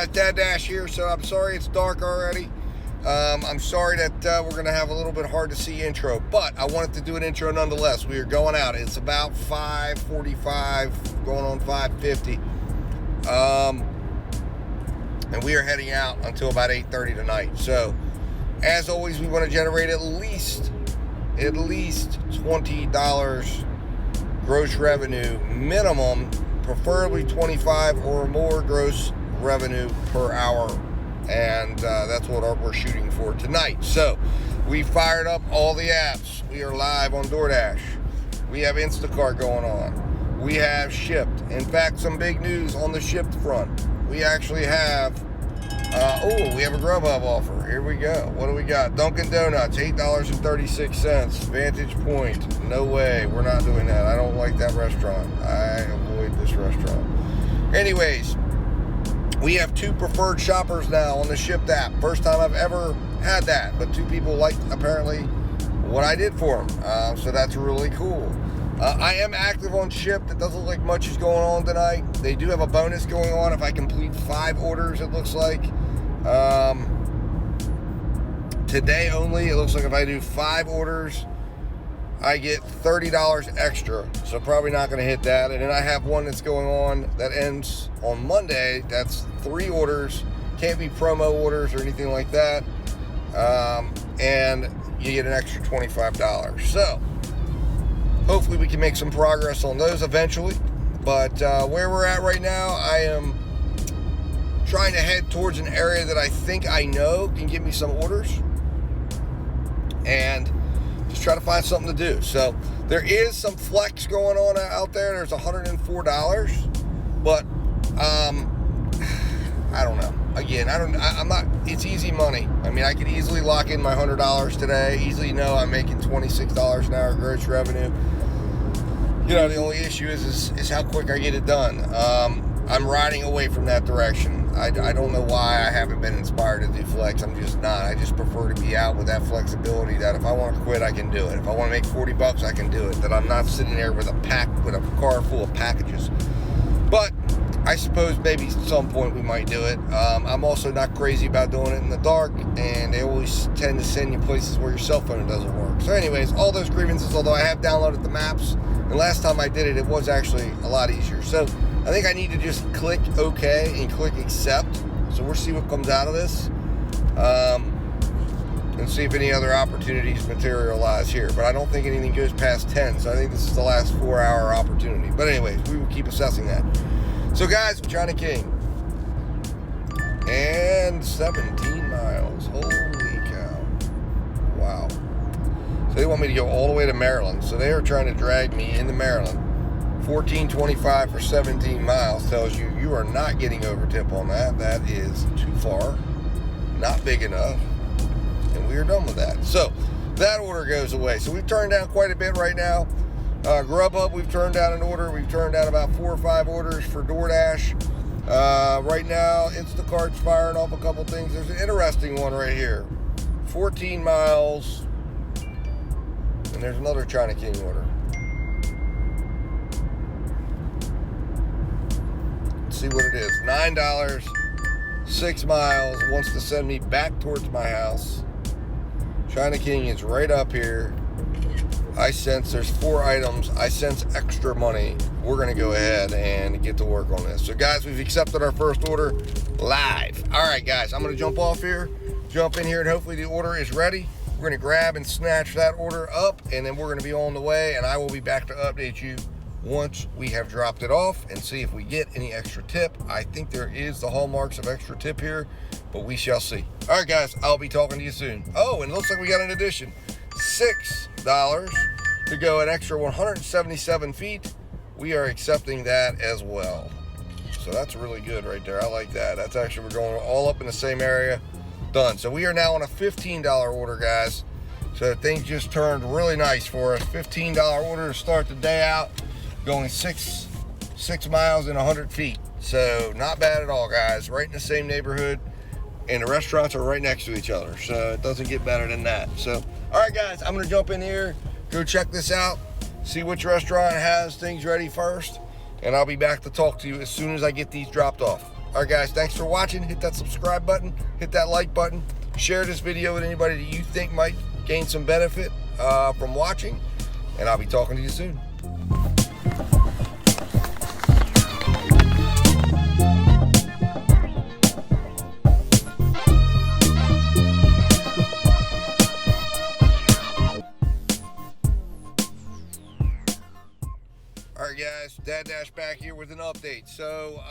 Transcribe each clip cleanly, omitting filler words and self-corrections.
guys, Dad Dash here. So I'm sorry it's dark already. I'm sorry that we're going to have a little bit hard to see intro, but I wanted to do an intro nonetheless. We are going out. It's about 5:45, going on 5:50. And we are heading out until about 8:30 tonight. So as always, we want to generate at least $20 gross revenue minimum, preferably 25 or more gross revenue per hour, and that's what we're shooting for tonight. So we fired up all the apps. We are live on DoorDash. We have Instacart going on. We have Shipt. In fact, some big news on the Shipt front. We actually have we have a GrubHub offer. Here we go. What do we got? Dunkin' Donuts, $8.36. Vantage Point, no way, we're not doing that. I don't like that restaurant. I avoid this restaurant. Anyways, we have 2 preferred shoppers now on the Shipt app. First time I've ever had that, but 2 people liked apparently what I did for them. So that's really cool. I am active on Shipt. It doesn't look like much is going on tonight. They do have a bonus going on if I complete 5 orders, it looks like. Today only, it looks like if I do 5 orders, I get $30 extra. So probably not going to hit that. And then I have one that's going on that ends on Monday. That's 3 orders. Can't be promo orders or anything like that. And you get an extra $25. So hopefully we can make some progress on those eventually. But where we're at right now, I am trying to head towards an area that I think I know can give me some orders. And just try to find something to do. So there is some flex going on out there. There's $104. But I don't know. Again, I'm not, it's easy money. I mean, I could easily lock in my $100 today. Easily know I'm making $26 an hour gross revenue. You know, the only issue is how quick I get it done. I'm riding away from that direction. I don't know why I haven't been inspired to do flex. I'm just not. I just prefer to be out with that flexibility that if I want to quit, I can do it. If I want to make $40, I can do it. That I'm not sitting there with a car full of packages. But I suppose maybe at some point we might do it. I'm also not crazy about doing it in the dark, and they always tend to send you places where your cell phone doesn't work. So anyways, all those grievances, although I have downloaded the maps, and last time I did it, it was actually a lot easier. So I think I need to just click OK and click accept. So we'll see what comes out of this, and see if any other opportunities materialize here. But I don't think anything goes past 10, so I think this is the last 4-hour opportunity. But anyways, we will keep assessing that. So guys, Johnny King, and 17 miles. Holy cow. Wow. So they want me to go all the way to Maryland. So they are trying to drag me into Maryland. $14.25 for 17 miles tells you you are not getting over tip on that. That is too far, not big enough, and we are done with that. So that order goes away. So we've turned down quite a bit right now. GrubHub, we've turned down an order. We've turned down about 4 or 5 orders for DoorDash. Right now, Instacart's firing off a couple things. There's an interesting one right here. 14 miles, and there's another China King order. Let's see what it is. $9, 6 miles, wants to send me back towards my house. China King is right up here. I sense there's 4 items. I sense extra money. We're going to go ahead and get to work on this. So guys, we've accepted our first order live. All right, guys, I'm going to jump off here, jump in here, and hopefully the order is ready. We're going to grab and snatch that order up, and then we're going to be on the way, and I will be back to update you once we have dropped it off and see if we get any extra tip. I think there is the hallmarks of extra tip here, but we shall see. All right, guys, I'll be talking to you soon. Oh, and it looks like we got an addition. $6 to go an extra 177 feet. We are accepting that as well. So that's really good right there. I like that. That's actually, we're going all up in the same area. Done. So we are now on a $15 order, guys. So things just turned really nice for us. $15 order to start the day out. Going 6 miles and 100 feet. So not bad at all, guys. Right in the same neighborhood. And the restaurants are right next to each other. So it doesn't get better than that. So, all right, guys, I'm going to jump in here, go check this out, see which restaurant has things ready first, and I'll be back to talk to you as soon as I get these dropped off. All right, guys, thanks for watching. Hit that subscribe button, hit that like button, share this video with anybody that you think might gain some benefit from watching, and I'll be talking to you soon. Alright guys, Dad Dash back here with an update. So,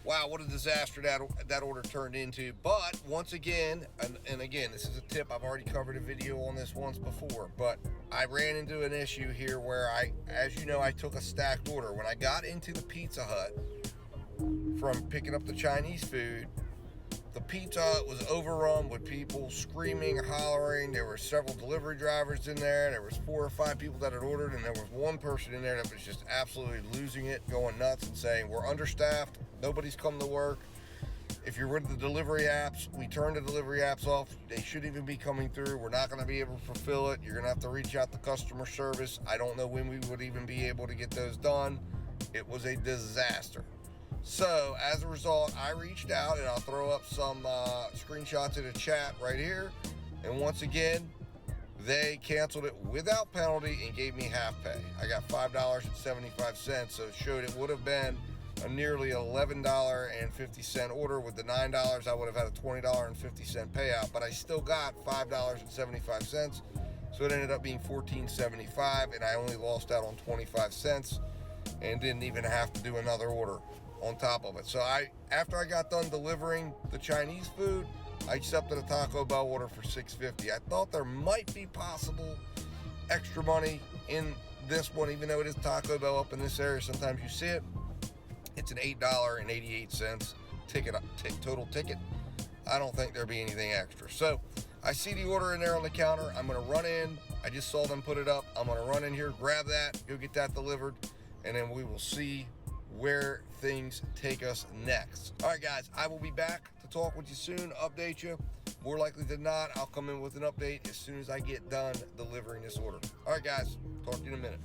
wow, what a disaster that order turned into. But, once again, and again, this is a tip, I've already covered a video on this once before, but I ran into an issue here where as you know, I took a stacked order. When I got into the Pizza Hut from picking up the Chinese food, the Pizza Hut was overrun with people screaming, hollering. There were several delivery drivers in there. There was 4 or 5 people that had ordered, and there was one person in there that was just absolutely losing it, going nuts and saying, we're understaffed, nobody's come to work. If you're with the delivery apps, we turn the delivery apps off. They shouldn't even be coming through. We're not going to be able to fulfill it. You're going to have to reach out to customer service. I don't know when we would even be able to get those done. It was a disaster. So, as a result, I reached out, and I'll throw up some screenshots in the chat right here. And once again, they canceled it without penalty and gave me half pay. I got $5.75, so it showed it would have been a nearly $11.50 order. With the $9, I would have had a $20.50 payout, but I still got $5.75, so it ended up being $14.75, and I only lost out on 25 cents and didn't even have to do another order on top of it. So after I got done delivering the Chinese food, I accepted a Taco Bell order for $6.50. I thought there might be possible extra money in this one, even though it is Taco Bell up in this area. Sometimes you see it. It's an $8.88 total ticket. I don't think there'll be anything extra. So I see the order in there on the counter. I'm going to run in. I just saw them put it up. I'm going to run in here, grab that, go get that delivered, and then we will see where things take us next. All right, guys, I will be back to talk with you soon, update you. More likely than not, I'll come in with an update as soon as I get done delivering this order. All right, guys, talk to you in a minute.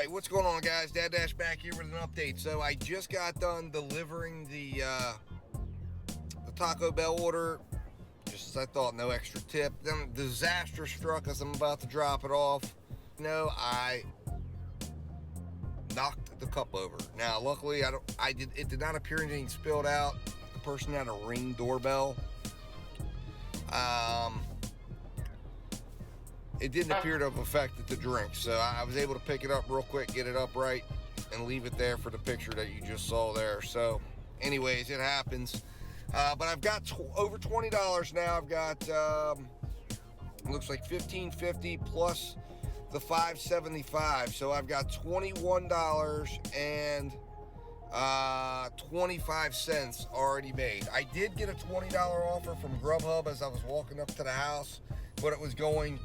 What's going on, guys? Dad Dash back here with an update. So I just got done delivering the Taco Bell order, just as I thought. No extra tip. Then disaster struck as I'm about to drop it off. I knocked the cup over. Now, luckily, it did not appear anything spilled out. The person had a Ring doorbell. It didn't appear to have affected the drink, so I was able to pick it up real quick, get it upright, and leave it there for the picture that you just saw there. So, anyways, it happens. But I've got over $20 now. I've got looks like $15.50 plus the $5.75. So I've got $21.25 already made. I did get a $20 offer from GrubHub as I was walking up to the house, but it was $22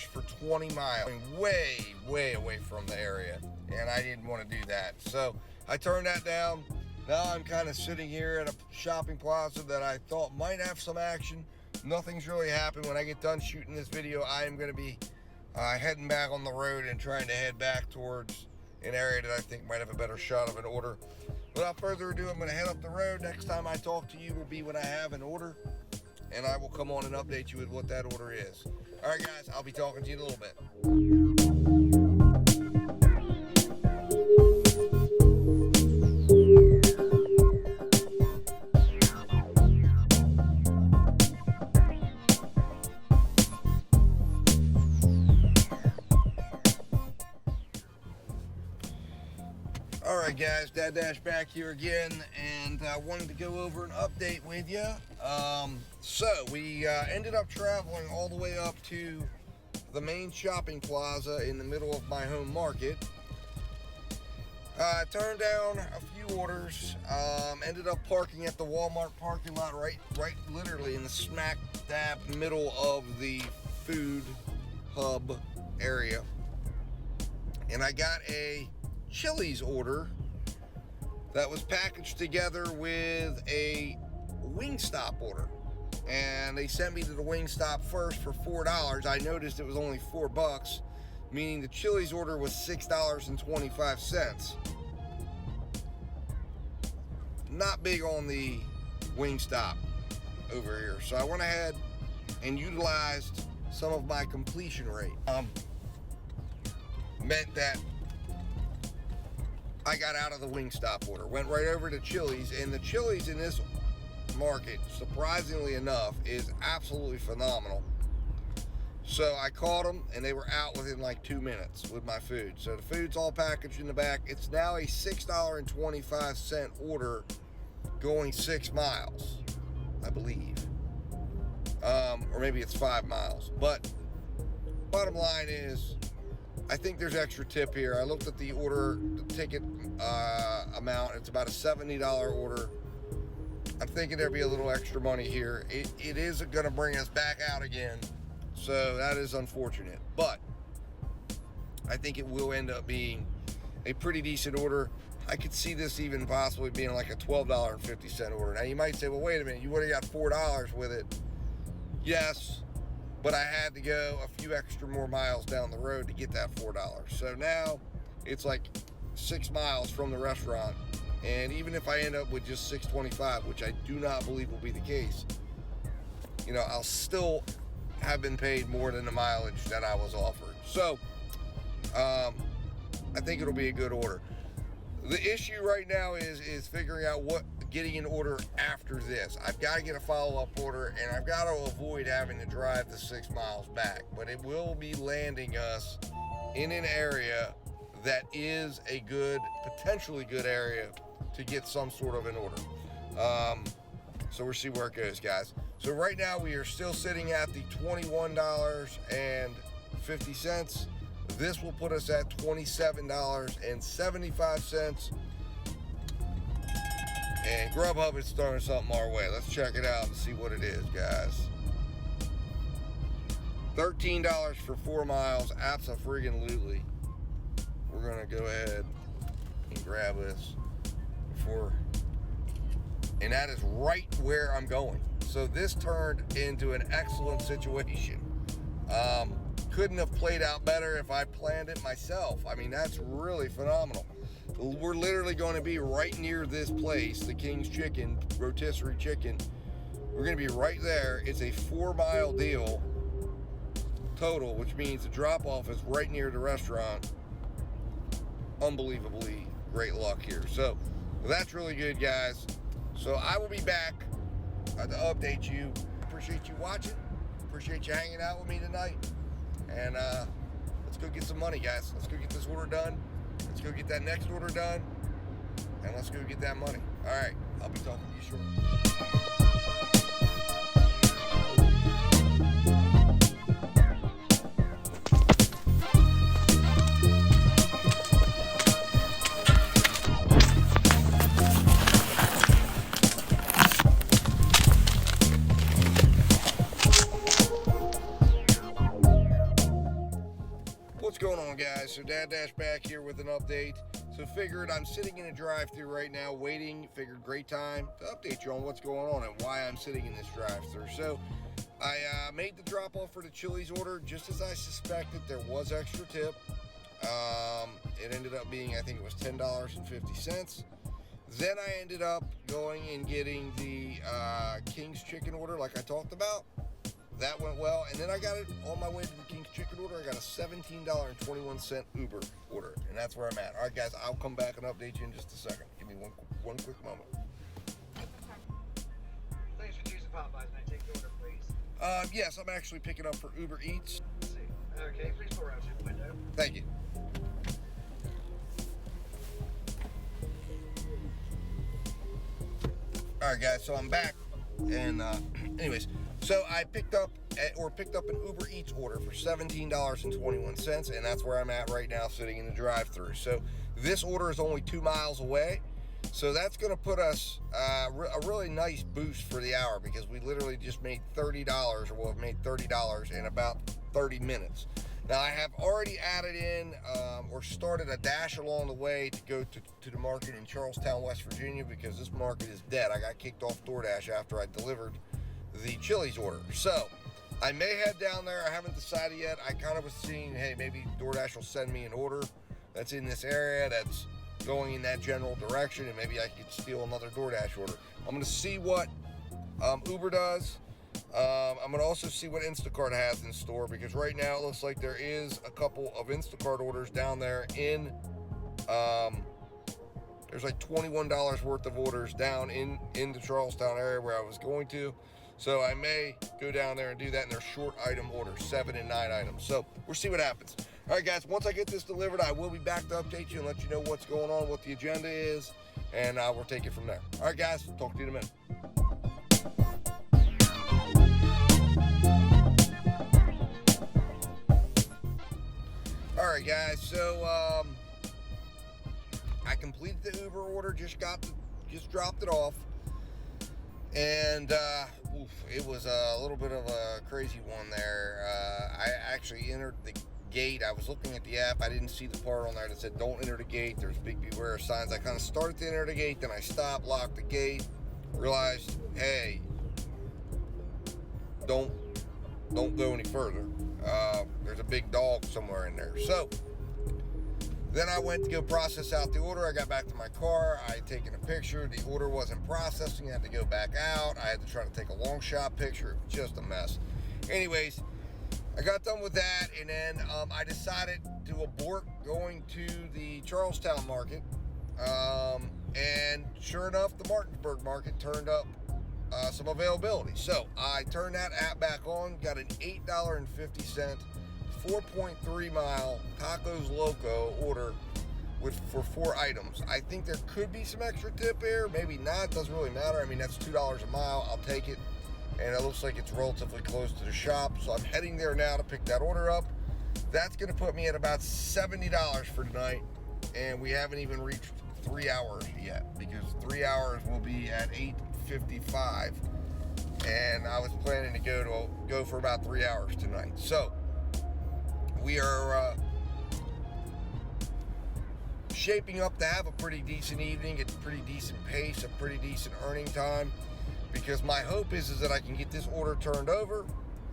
for 20 miles, way away from the area, and I didn't want to do that, so I turned that down. Now I'm kind of sitting here at a shopping plaza that I thought might have some action. Nothing's really happened. When I get done shooting this video, I am going to be heading back on the road and trying to head back towards an area that I think might have a better shot of an order. Without further ado, I'm going to head up the road. Next time I talk to you will be when I have an order, and I will come on and update you with what that order is. All right, guys, I'll be talking to you in a little bit. All right, guys, Dad Dash back here again, and I wanted to go over an update with you. So we ended up traveling all the way up to the main shopping plaza in the middle of my home market. Turned down a few orders, ended up parking at the Walmart parking lot right literally in the smack dab middle of the food hub area. and I got a Chili's order that was packaged together with a Wingstop order. And they sent me to the Wingstop first for $4. I noticed it was only $4, meaning the Chili's order was $6.25. Not big on the Wingstop over here. So I went ahead and utilized some of my completion rate. Meant that I got out of the Wingstop order, went right over to Chili's, and the Chili's in this market, surprisingly enough, is absolutely phenomenal. So I called them, and they were out within like 2 minutes with my food. So the food's all packaged in the back. It's now a $6.25 order going 6 miles, I believe. Or maybe it's 5 miles. But bottom line is, I think there's extra tip here. I looked at the ticket amount. It's about a $70 order. I'm thinking there'd be a little extra money here. It is going to bring us back out again. So that is unfortunate. But I think it will end up being a pretty decent order. I could see this even possibly being like a $12.50 order. Now you might say, well, wait a minute, you would have got $4 with it. Yes, but I had to go a few extra more miles down the road to get that $4. So now it's like 6 miles from the restaurant. And even if I end up with just $6.25, which I do not believe will be the case, you know, I'll still have been paid more than the mileage that I was offered. So I think it'll be a good order. The issue right now is figuring out getting an order after this. I've got to get a follow-up order, and I've got to avoid having to drive the 6 miles back. But it will be landing us in an area that is a good, potentially good area to get some sort of an order. So we'll see where it goes, guys. So right now we are still sitting at the $21.50. This will put us at $27.75. And GrubHub is throwing something our way. Let's check it out and see what it is, guys. $13 for 4 miles. Abso-friggin-lutely. We're going to go ahead and grab this before. And that is right where I'm going. So this turned into an excellent situation. Couldn't have played out better if I planned it myself. I mean, that's really phenomenal. We're literally going to be right near this place, the King's Chicken, rotisserie chicken. We're going to be right there. It's a 4 mile deal total, which means the drop off is right near the restaurant. Unbelievably great luck here. So that's really good, guys. So I will be back to update you. Appreciate you watching. Appreciate you hanging out with me tonight. And let's go get some money, guys. Let's go get this order done. Let's go get that next order done. And let's go get that money. All right. I'll be talking to you shortly. What's going on, guys? So Dad Dash back here with an update. So figured I'm sitting in a drive-thru right now waiting. Figured great time to update you on what's going on and why I'm sitting in this drive-thru. So I made the drop-off for the Chili's order just as I suspected. There was extra tip. It ended up being, I think it was $10.50. Then I ended up going and getting the King's Chicken order like I talked about. That went well, and then I got it on my way to the King's Chicken order. I got a $17.21 Uber order, and that's where I'm at. All right, guys, I'll come back and update you in just a second. Give me one quick moment. Thanks for choosing Popeyes. May I take your order, please? Yes, I'm actually picking up for UberEats. Let's see. Okay, please pull around to the window. Thank you. All right, guys, so I'm back, and anyways. So I picked up an UberEats order for $17.21, and that's where I'm at right now, sitting in the drive-thru. So this order is only 2 miles away, so that's going to put us a really nice boost for the hour because we literally just made $30, or we'll have made $30 in about 30 minutes. Now I have already added in or started a dash along the way to go to the market in Charlestown, West Virginia, because this market is dead. I got kicked off DoorDash after I delivered the Chili's order. So I may head down there. I haven't decided yet. I kind of was seeing, hey, maybe DoorDash will send me an order that's in this area that's going in that general direction, and maybe I could steal another DoorDash order. I'm going to see what Uber does. I'm going to also see what Instacart has in store, because right now it looks like there is a couple of Instacart orders down there in, there's like $21 worth of orders down in the Charlestown area where I was going to. So I may go down there and do that, in their short item orders, 7 and 9 items. So we'll see what happens. All right, guys, once I get this delivered, I will be back to update you and let you know what's going on, what the agenda is, and we'll take it from there. All right, guys, talk to you in a minute. All right, guys, so I completed the Uber order, just dropped it off, and it was a little bit of a crazy one there. I actually entered the gate. I was looking at the app. I didn't see the part on there that said don't enter the gate. There's big beware signs. I kind of started to enter the gate, then I stopped, locked the gate, realized, hey, don't go any further. There's a big dog somewhere in there. So then I went to go process out the order. I got back to my car. I had taken a picture. The order wasn't processing. I had to go back out. I had to try to take a long shot picture. It was just a mess. Anyways, I got done with that, and then I decided to abort going to the Charlestown market. And sure enough, the Martinsburg market turned up some availability. So I turned that app back on, got an $8.50 4.3 mile Tacos Loco order for 4 items. I think there could be some extra tip here, maybe not, doesn't really matter. I mean, that's $2 a mile, I'll take it, and it looks like it's relatively close to the shop, so I'm heading there now to pick that order up. That's going to put me at about $70 for tonight, and we haven't even reached 3 hours yet, because 3 hours will be at 8:55, and I was planning to go for about 3 hours tonight. So we are shaping up to have a pretty decent evening, a pretty decent pace, a pretty decent earning time, because my hope is that I can get this order turned over,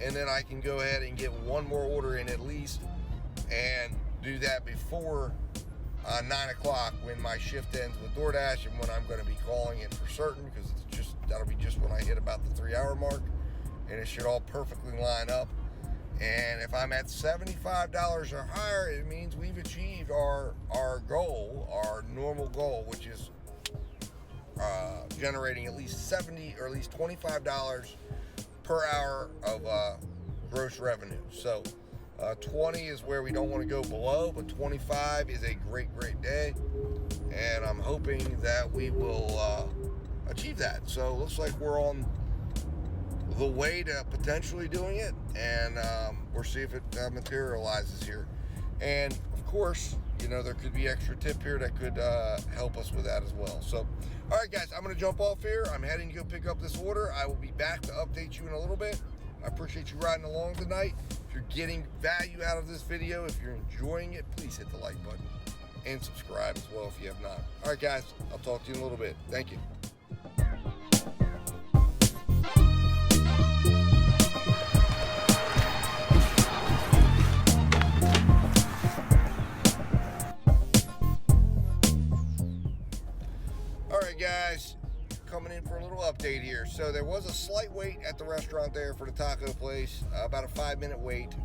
and then I can go ahead and get one more order in at least, and do that before 9 o'clock when my shift ends with DoorDash, and when I'm going to be calling it for certain, because that'll be just when I hit about the 3 hour mark, and it should all perfectly line up. And if I'm at $75 or higher, it means we've achieved our goal, our normal goal, which is generating at least $70 or at least $25 per hour of gross revenue. So 20 is where we don't want to go below, but 25 is a great day, and I'm hoping that we will achieve that. So it looks like we're on the way to potentially doing it, and we'll see if it materializes here. And of course, you know, there could be extra tip here that could help us with that as well. So, all right, guys, I'm going to jump off here. I'm heading to go pick up this order. I will be back to update you in a little bit. I appreciate you riding along tonight. If you're getting value out of this video, if you're enjoying it, please hit the like button and subscribe as well if you have not. All right, guys, I'll talk to you in a little bit. Thank you. Guys, coming in for a little update here. So there was a slight wait at the restaurant there for the taco place, about a 5-minute wait.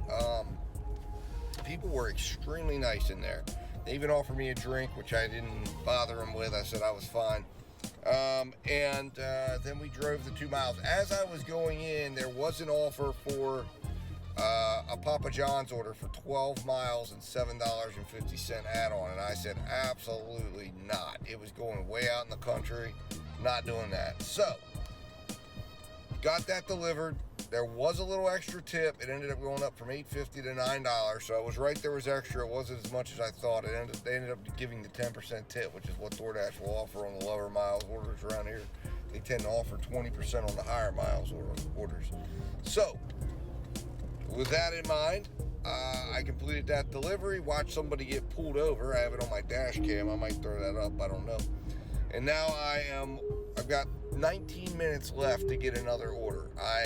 People were extremely nice in there. They even offered me a drink, which I didn't bother them with. I said I was fine. And then we drove the 2 miles. As I was going in, there was an offer for a Papa John's order for 12 miles and $7.50 add-on, and I said absolutely not. It was going way out in the country, not doing that. So got that delivered. There was a little extra tip. It ended up going up from $8.50 to $9, so I was right, there was extra. It wasn't as much as I thought. They ended up giving the 10% tip, which is what DoorDash will offer on the lower miles orders around here. They tend to offer 20% on the higher miles orders. So with that in mind, I completed that delivery, watched somebody get pulled over. I have it on my dash cam. I might throw that up, I don't know. And now I've got 19 minutes left to get another order. I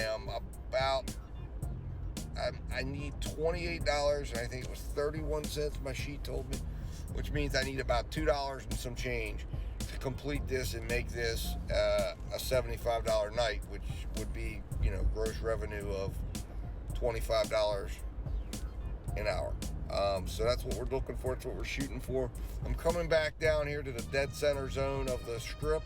need $28, and I think it was 31 cents my sheet told me, which means I need about $2 and some change to complete this and make this a $75 night, which would be, gross revenue of $25 an hour. So that's what we're looking for. That's what we're shooting for. I'm coming back down here to the dead center zone of the strip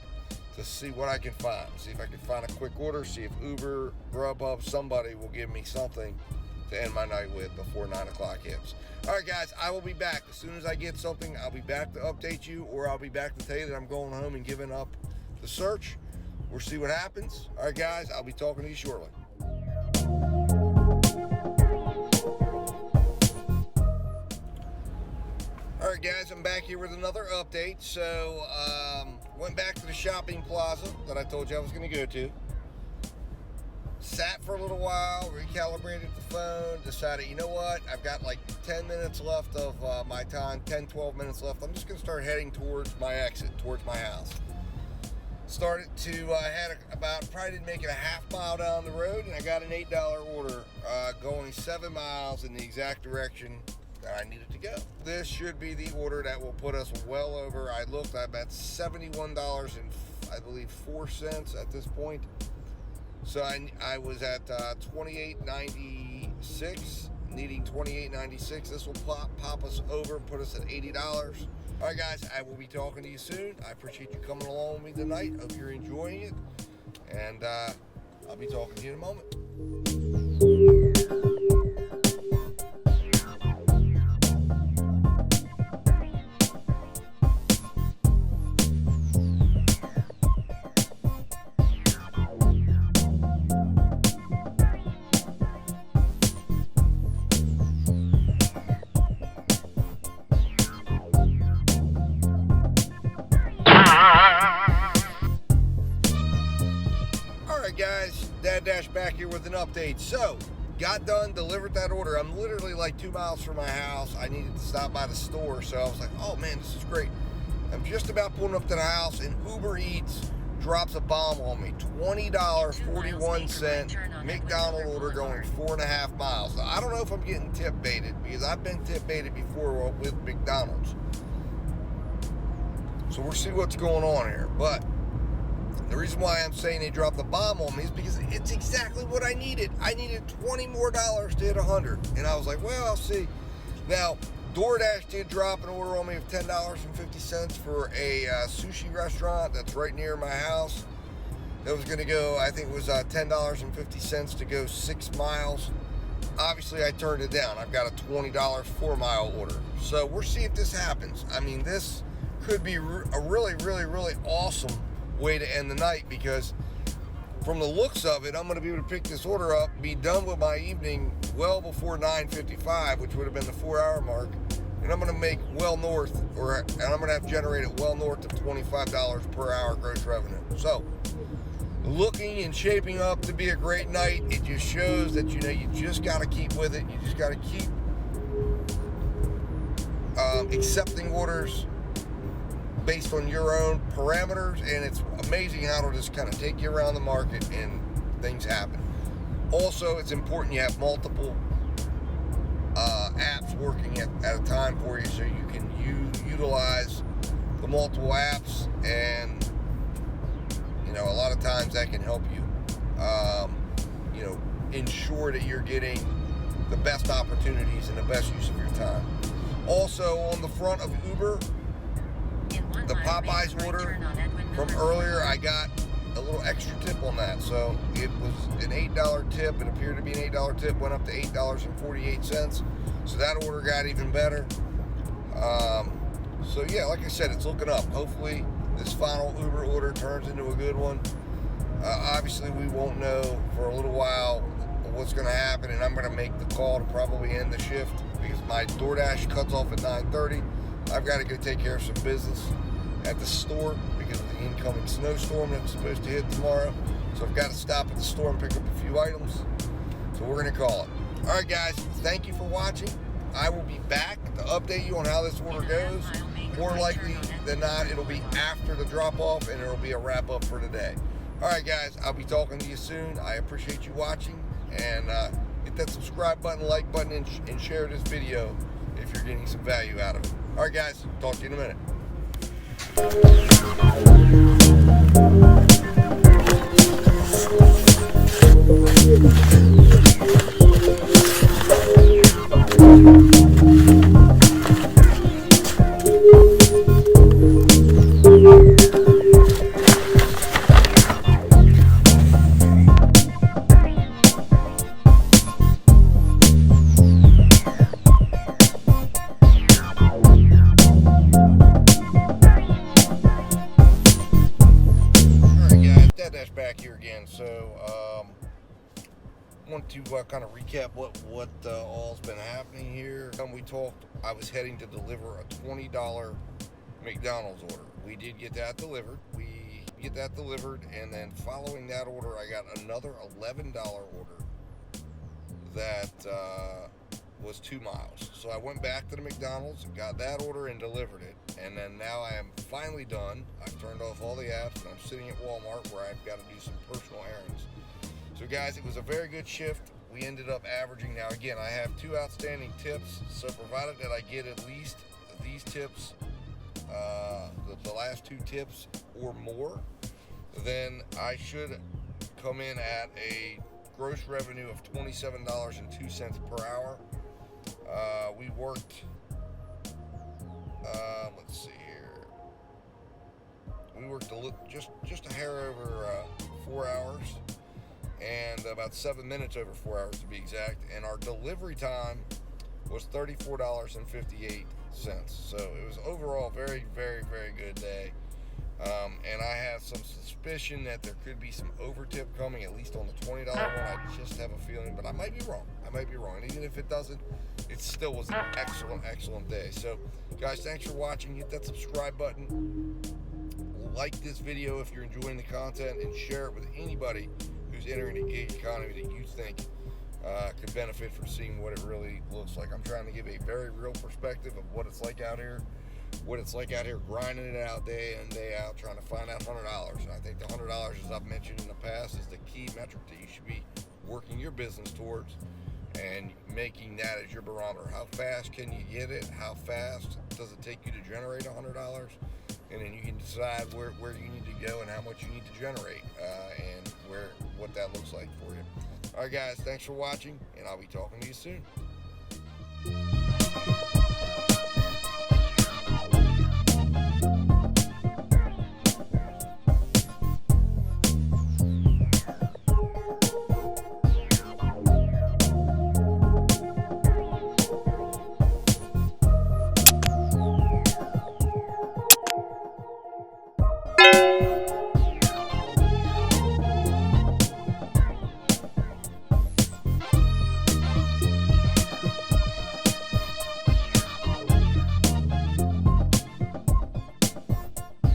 to see what I can find. See if I can find a quick order. See if Uber, GrubHub, somebody will give me something to end my night with before 9 o'clock hits. All right, guys, I will be back. As soon as I get something, I'll be back to update you, or I'll be back to tell you that I'm going home and giving up the search. We'll see what happens. All right, guys, I'll be talking to you shortly. All right, guys, I'm back here with another update. So, went back to the shopping plaza that I told you I was going to go to. Sat for a little while, recalibrated the phone, decided, you know what, I've got like 10 minutes left of my time, 10, 12 minutes left. I'm just going to start heading towards my exit, towards my house. Started to, probably didn't make it a half mile down the road, and I got an $8 order going 7 miles in the exact direction that I needed to go. This should be the order that will put us well over, I'm at $71 and I believe 4 cents at this point. So I was at $28.96, needing $28.96. This will pop us over and put us at $80. All right, guys, I will be talking to you soon. I appreciate you coming along with me tonight. Hope you're enjoying it. And I'll be talking to you in a moment. Guys, Dad Dash back here with an update. So, got done, delivered that order. I'm literally like 2 miles from my house. I needed to stop by the store, so I was like, oh man, this is great. I'm just about pulling up to the house, and UberEats drops a bomb on me. $20.41 McDonald's order going 4.5 miles. Now, I don't know if I'm getting tip baited, because I've been tip baited before with McDonald's. So we'll see what's going on here. But the reason why I'm saying they dropped the bomb on me is because it's exactly what I needed. I needed $20 more to hit 100. And I was like, well, I'll see. Now, DoorDash did drop an order on me of $10.50 for a sushi restaurant that's right near my house. That was going to go, I think it was $10.50 to go 6 miles. Obviously, I turned it down. I've got a $20 4-mile order. So we'll see if this happens. I mean, this could be a really, really, really awesome way to end the night, because from the looks of it, I'm going to be able to pick this order up, be done with my evening well before 9:55, which would have been the 4-hour mark, and I'm going to make well north, and I'm going to have generated well north of $25 per hour gross revenue. So, looking and shaping up to be a great night. It just shows that, you just got to keep with it. You just got to keep accepting orders based on your own parameters, and it's amazing how it'll just kind of take you around the market and things happen. Also, it's important you have multiple apps working at a time for you, so you can utilize the multiple apps, and a lot of times that can help you ensure that you're getting the best opportunities and the best use of your time. Also, on the front of Uber, the Popeyes order from earlier, I got a little extra tip on that. So it was an $8 tip. It appeared to be an $8 tip, went up to $8.48. So that order got even better. So yeah, like I said, it's looking up. Hopefully this final Uber order turns into a good one. Obviously we won't know for a little while what's going to happen, and I'm going to make the call to probably end the shift because my DoorDash cuts off at 9:30. I've got to go take care of some business at the store because of the incoming snowstorm that's supposed to hit tomorrow. So I've got to stop at the store and pick up a few items. So we're going to call it. All right, guys, thank you for watching. I will be back to update you on how this order goes. More likely than not, it'll be after the drop-off, and it'll be a wrap-up for today. All right, guys, I'll be talking to you soon. I appreciate you watching, and hit that subscribe button, like button, and share this video if you're getting some value out of it. All right, guys, talk to you in a minute. DoorDash back here again. So want to kind of recap what all's been happening here. We talked, I was heading to deliver a $20 McDonald's order. We did get that delivered. And then following that order, I got another $11 order that was 2 miles. So I went back to the McDonald's and got that order and delivered it. And then now I am finally done. I've turned off all the apps and I'm sitting at Walmart where I've got to do some personal errands. So guys, it was a very good shift. We ended up averaging, now again, I have 2 outstanding tips. So provided that I get at least these tips, the last 2 tips or more, then I should come in at a gross revenue of $27.02 per hour. We worked, let's see here. We worked just a hair over 4 hours, and about 7 minutes over 4 hours to be exact. And our delivery time was $34.58. So it was overall very, very, very good day. And I have some suspicion that there could be some overtip coming, at least on the $20 one. I just have a feeling, but I might be wrong. And even if it doesn't, it still was an excellent, excellent day. So, guys, thanks for watching. Hit that subscribe button. Like this video if you're enjoying the content, and share it with anybody who's entering the gig economy that you think could benefit from seeing what it really looks like. I'm trying to give a very real perspective of what it's like out here. Grinding it out day in, day out, trying to find out $100. And I think the $100, as I've mentioned in the past, is the key metric that you should be working your business towards, and making that as your barometer. How fast can you get it? How fast does it take you to generate $100? And then you can decide where you need to go and how much you need to generate, and what that looks like for you. All right, guys, thanks for watching, and I'll be talking to you soon.